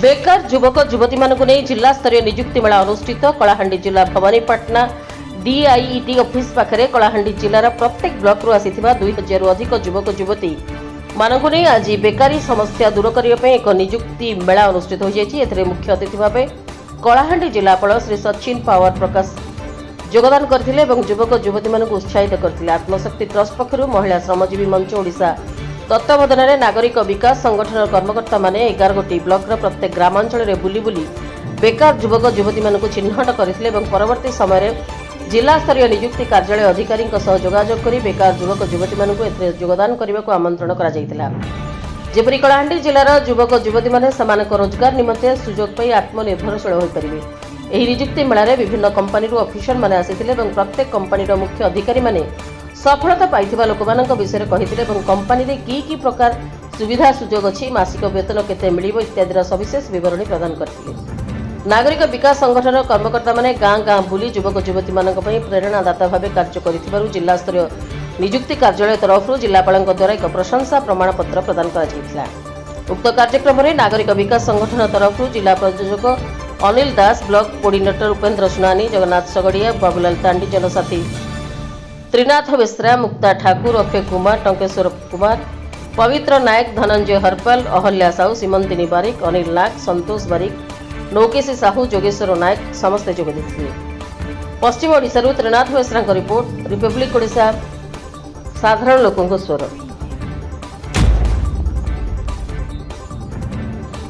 बेकार युवक युवती मानक नहीं जिला स्तरीय नियुक्ति मेला अनुष्ठित कलाहांडी जिला भवानीपाटना डीआईईटी ऑफिस पाखरे कलाहांडी जिलार प्रत्येक ब्लॉक रु आसीथिबा 2000 अधिक युवक युवती मानक नहीं आज बेकारी समस्या दूर करने एक नियुक्ति मेला अनुष्ठित हो जाएगी। एथिरे मुख्य अतिथि भाव कलाहांडी जिलापाल श्री सचिन पावर प्रकाश योगदान करथिले एवं युवक युवती मानक उत्साहित करथिले। आत्मशक्ति ट्रस्ट पक्षरु महिला श्रमजीवी मंच ओडिशा तत्वावधान नागरिक विकास संगठन कर्मकर्ता माने 11 गोटी ब्लॉक प्रत्येक ग्रामांचल बुली बुली बेकार युवक युवती मानक चिन्हट करथिले एवं परवर्ती समय जिला स्तरीय नियुक्ति कार्यालय अधिकारी जोगाजोग कर बेकार युवक युवती मानक एथिरे योगदान करने को आमंत्रण करा जायतिला। जेपरि कलाहांडी जिलार युवक युवती माने समानक रोजगार निमंते सुजोग पाई आत्मनिर्भरशील होई परिबे। एही नियुक्ति मेलारे विभिन्न कंपनी ऑफिसर माने आसिथिले एवं प्रत्येक कंपनीर मुख्य अधिकारी माने सफलता पाइथिबा लोकमानक विषय कहिथिले एवं कंपनी रे की प्रकार सुविधा सुजोग अछि, मासिक वेतन केते मिलिबो इत्यादि सविशेष विवरणी प्रदान करथिले। नागरिक विकास संगठन कर्मकर्ता माने गाँ गाँ बुली युवक युवती मानक पई प्रेरणादाता भावे कार्य करिथिबारु जिला स्तरीय नियुक्ति कार्यालय तरफ जिलापालଙ୍କ द्वारा एक प्रशंसा प्रमाण पत्र प्रदान करा जायतिला। उक्त कार्यक्रम में नागरिक विकास संगठन तरफ जिला प्रयोजक अनिल दास, ब्लॉक कोऑर्डिनेटर उपेंद्र सुनानी, जगन्नाथ सगड़िया, बाबूलाल तांडी, जनसाथी त्रिनाथ बेसरा, मुक्ता ठाकुर, अक्षय कुमार, टंकेश्वर कुमार, पवित्र नायक, धनंजय हरपाल, अहल्या साहू, सीमंतिनी बारिक, अनिल नाग, संतोष बारिक, नौकेशी साहू, जोगेश्वर नायक समस्ते जोग देथिले। पश्चिम ओडिशा त्रिनाथ बेसरा रिपोर्ट, रिपब्लिक ओडिशा साधारण लोकों स्वर।